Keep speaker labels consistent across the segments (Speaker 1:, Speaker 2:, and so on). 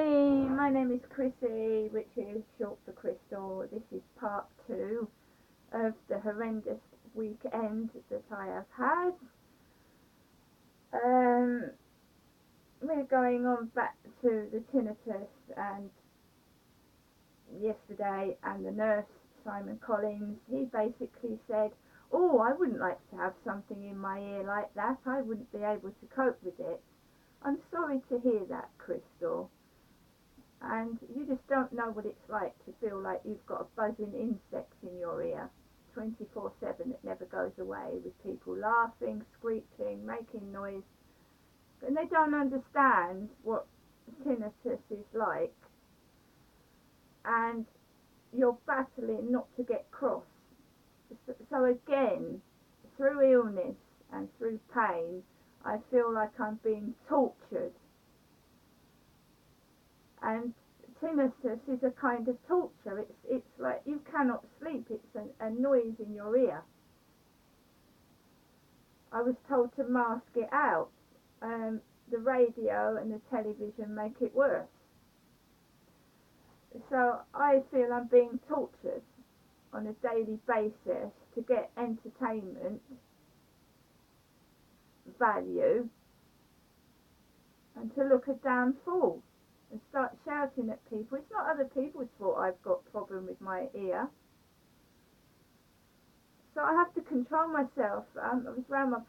Speaker 1: morning, my name is Krissy, which is short for Crystal. This is part 2 of the horrendous weekend that I have had. We're going on back to the tinnitus, and yesterday, and the nurse, Simon Collins, he basically said, oh, I wouldn't like to have something in my ear like that. I wouldn't be able to cope with it. I'm sorry to hear that, Crystal. And you just don't know what it's like to feel like you've got a buzzing insect in your ear 24/7 that never goes away, with people laughing, screeching, making noise, and they don't understand what tinnitus is like, and you're battling not to get cross. So again, through illness and through pain, I feel like I'm being tortured. And tinnitus is a kind of torture. It's like you cannot sleep. It's a noise in your ear. I was told to mask it out. The radio and the television make it worse. So I feel I'm being tortured on a daily basis to get entertainment value and to look a damn fool and start shouting at people. It's not other people's fault I've got a problem with my ear. So I have to control myself. I was around my...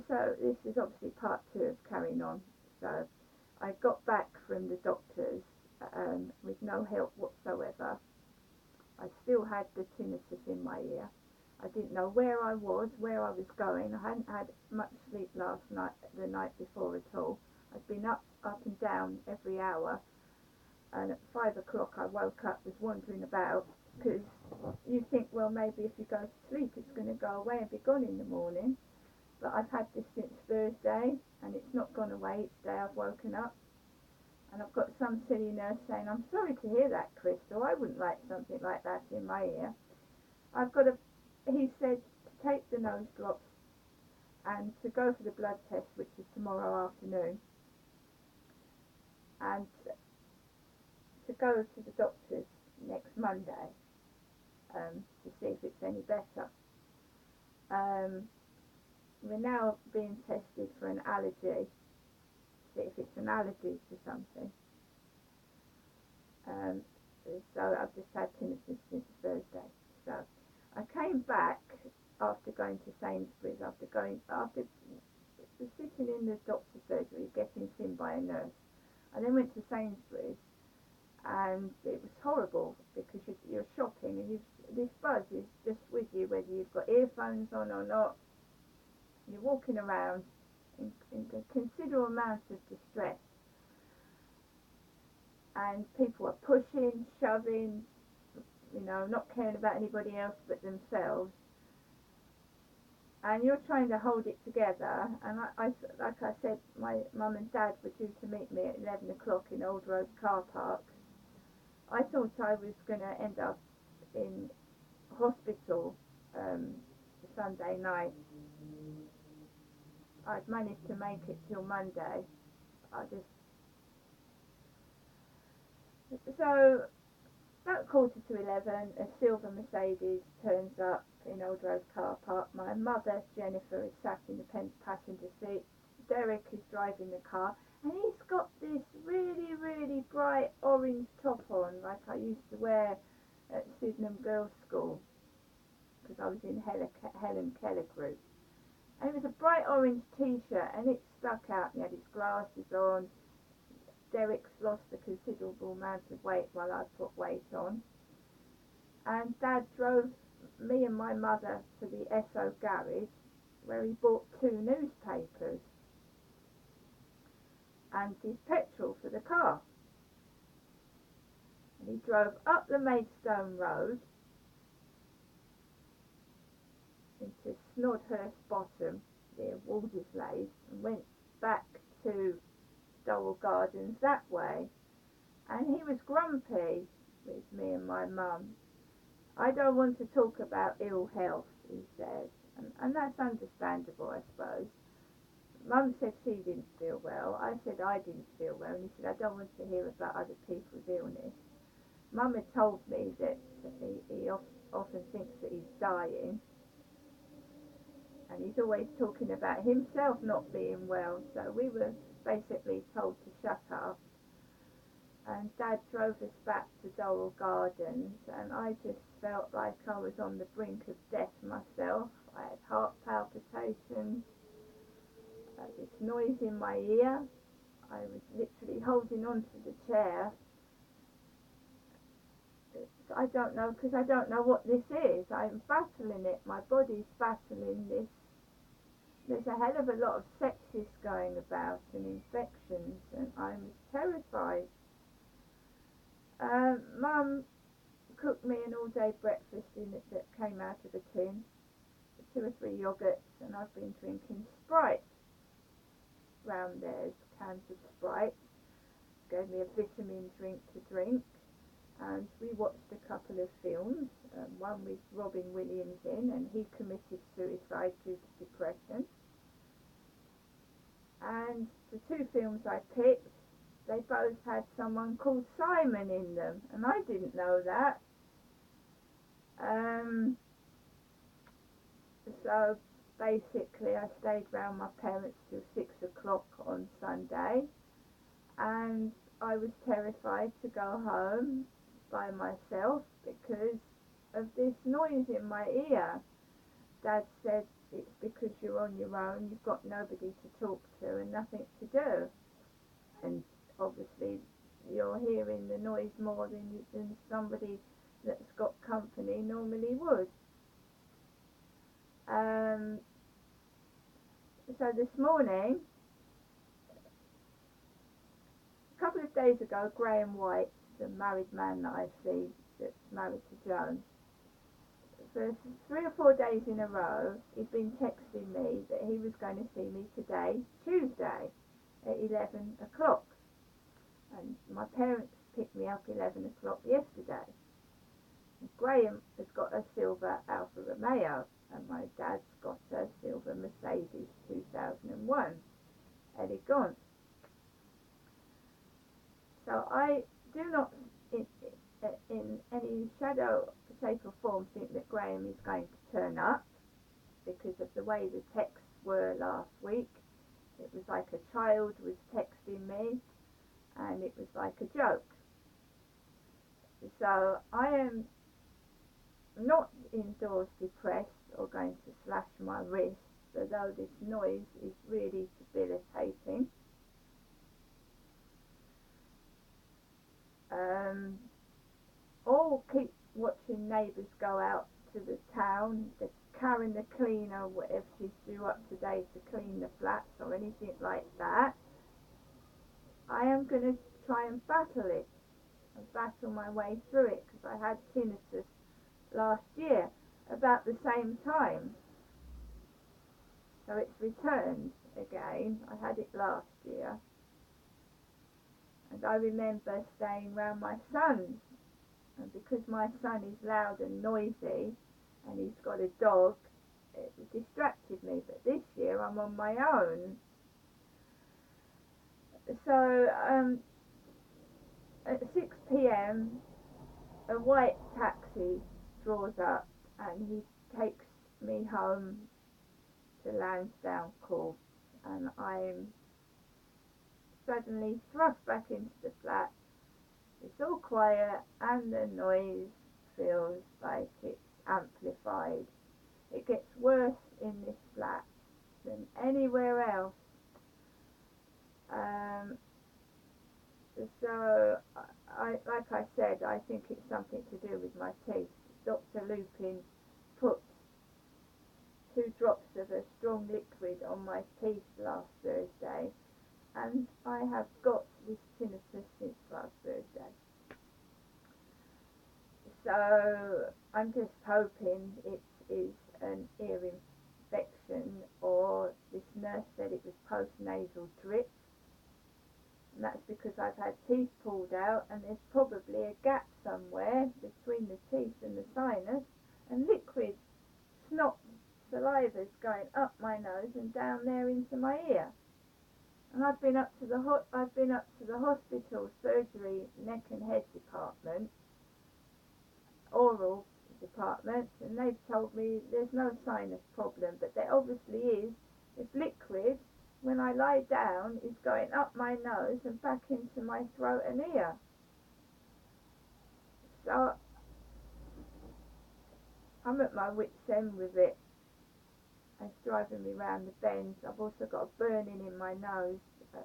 Speaker 1: so this is obviously part 2 of carrying on. So I got back from the doctors with no help whatsoever. I still had the tinnitus in my ear. I didn't know where I was going. I hadn't had much sleep last night, the night before at all. I'd been up and down every hour, and at 5 o'clock I woke up, was wandering about, because you think, well, maybe if you go to sleep it's going to go away and be gone in the morning. But I've had this since Thursday, and it's not gone away each day I've woken up. And I've got some silly nurse saying, I'm sorry to hear that, Crystal. I wouldn't like something like that in my ear. He said to take the nose drops and to go for the blood test, which is tomorrow afternoon, and to go to the doctor's next Monday to see if it's any better. We're now being tested for an allergy, see if it's an allergy to something. So I've just had tinnitus since Thursday. So I came back after going to Sainsbury's, after sitting in the doctor's surgery getting seen by a nurse. I then went to Sainsbury's, and it was horrible because you're shopping and this buzz is just with you whether you've got earphones on or not. You're walking around in a considerable amount of distress, and people are pushing, shoving, not caring about anybody else but themselves, and you're trying to hold it together. And like I said, my mum and dad were due to meet me at 11 o'clock in Old Road car park. I thought I was going to end up in hospital Sunday night. I'd managed to make it till Monday. So about 11:15, a silver Mercedes turns up in Old Road car park. My mother, Jennifer, is sat in the passenger seat. Derek is driving the car, and he's got this really, really bright orange top on, like I used to wear at Sydenham Girls' School, because I was in Helen Keller group. And it was a bright orange t-shirt, and it stuck out, and he had his glasses on. Derek's lost a considerable amount of weight while I put weight on. And Dad drove me and my mother to the Esso garage, where he bought 2 newspapers and his petrol for the car. And he drove up the Maidstone Road into Snodhurst Bottom near Walderslade, and went back to Dowell Gardens that way. And he was grumpy with me and my mum. I don't want to talk about ill health, he said, and that's understandable, I suppose. Mum said she didn't feel well. I said I didn't feel well, and he said, I don't want to hear about other people's illness. Mum had told me that he often thinks that he's dying, and he's always talking about himself not being well, so we were basically told to shut up. And Dad drove us back to Doral Gardens, and I just felt like I was on the brink of death myself. I had heart palpitations, this noise in my ear. I was literally holding on to the chair. I don't know, because I don't know what this is. I'm battling it. My body's battling this. There's a hell of a lot of sepsis going about and infections, and I'm terrified. Mum cooked me an all-day breakfast that came out of a tin, 2 or 3 yogurts, and I've been drinking Sprite. Round there's cans of Sprite. Gave me a vitamin drink to drink, and we watched a couple of films, one with Robin Williams in, and he committed suicide due to depression. And the 2 films I picked, they both had someone called Simon in them, and I didn't know that. So basically I stayed round my parents till 6 o'clock on Sunday, and I was terrified to go home by myself because of this noise in my ear. Dad said it's because you're on your own, you've got nobody to talk to and nothing to do. And obviously you're hearing the noise more than somebody that's got company normally would. So this morning, a couple of days ago, Graham White, the married man that I see that's married to Joan, for 3 or 4 days in a row, he'd been texting me that he was going to see me today, Tuesday, at 11 o'clock. And my parents picked me up 11 o'clock yesterday. And Graham has got a silver Alfa Romeo, and my dad's got a silver Mercedes 2001 Elegance. So I do not, in any shadow, shape or form, think that Graham is going to turn up because of the way the texts were last week. It was like a child was texting me, and it was like a joke. So I am not indoors depressed or going to slash my wrists, although this noise is really debilitating. Or keep watching neighbours go out to the town, Karen the cleaner, whatever she's due up today to clean the flats or anything like that. I am going to try and battle it and battle my way through it, because I had tinnitus last year about the same time, so it's returned again. I had it last year, and I remember staying round my son, and because my son is loud and noisy and he's got a dog, it distracted me. But this year I'm on my own. So at 6 p.m. a white taxi draws up and he takes me home to Lansdowne Court, and I'm suddenly thrust back into the flat. It's all quiet and the noise feels like it's amplified. It gets worse in this flat than anywhere else. So, like I said, I think it's something to do with my teeth. Dr. Lupin put 2 drops of a strong liquid on my teeth last Thursday, and I have got this tinnitus since last Thursday. So I'm just hoping it is an ear infection, or this nurse said it was postnasal drip, and that's because I've had teeth pulled out and there's probably a gap somewhere between the teeth and the sinus, and liquid snot saliva's going up my nose and down there into my ear. And I've been up to the hospital surgery, neck and head department, oral department, and they've told me there's no sinus problem, but there obviously is. It's liquid. When I lie down, it's going up my nose and back into my throat and ear. So I'm at my wit's end with it. It's driving me round the bends. I've also got a burning in my nose.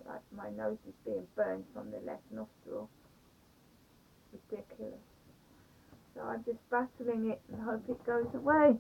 Speaker 1: Like my nose is being burned from the left nostril. Ridiculous. So I'm just battling it and hope it goes away.